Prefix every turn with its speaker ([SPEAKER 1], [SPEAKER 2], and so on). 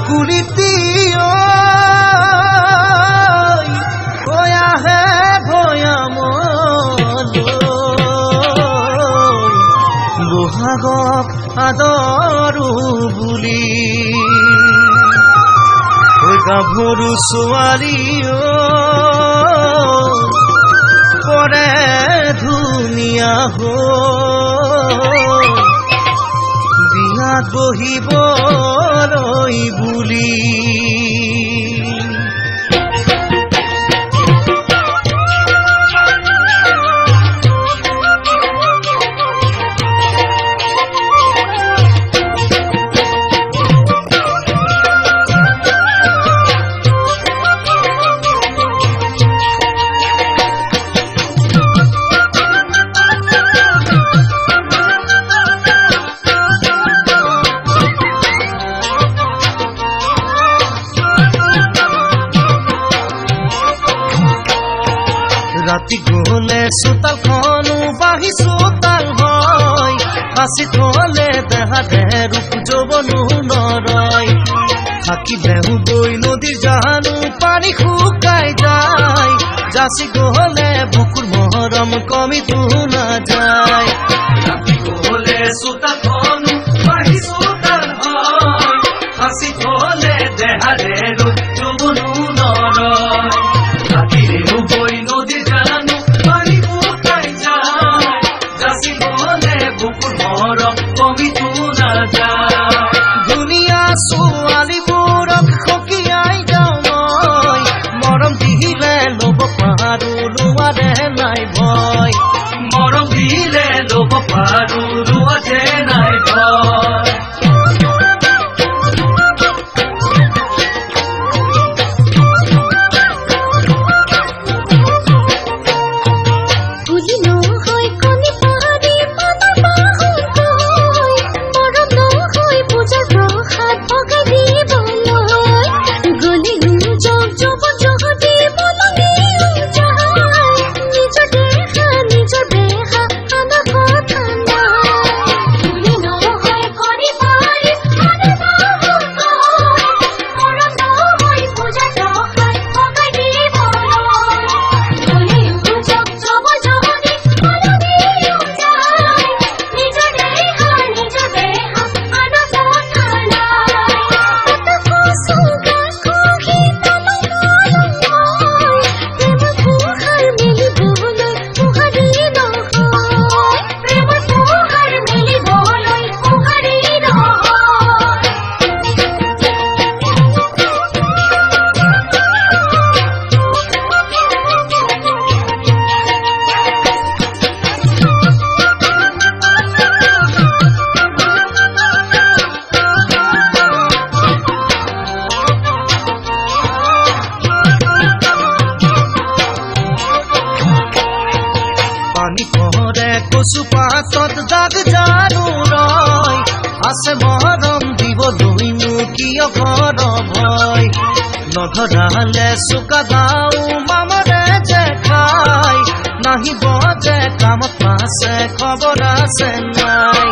[SPEAKER 1] কুলিতি আহে ভৈয়ামলৈ বহাগক আদৰো বুলি গাভৰু ছোৱালী পৰে ধুনীয়া বিয়াত বহিবলৈ বুলি ৰাতি গলে চোতালখনো বাঢ়ি চোতাল হয় সাঁচি থলে দেহাতে ৰূপ যৌৱনো নৰয় থাকিলেও গৈ নদীৰ জানো পানী শুকাই যায় যাচি গলে বুকুৰ মৰম কমিতো নাযায় ৰাতি গলে চোতালখনো বাঢ়ি চোতাল হয় সাঁচি থলে দেহাতে ৰূপ যৌৱনো নৰয় থাকিলেও গৈ নদীৰ জানো পানী শুকাই যায় যাচি গলে বুকুৰ মৰম কমিতো নাযায় ধুনীয়া ছোৱালীবোৰক সকীয়াই যাওঁ মই মৰম দিলে ল'ব পাৰো লোৱাৰে নাই ভয় মৰম দিলে ল'ব পাৰো লোৱাৰে নাই ভয় কচু পাতত দাগ জানো ৰয় আছে মৰম দিবলৈনো কিয় ঘৰ ভয় নধৰালে চোকা দাও মামৰে যে খাই নাহিব যে কামত পাছে খবৰ আছে নাই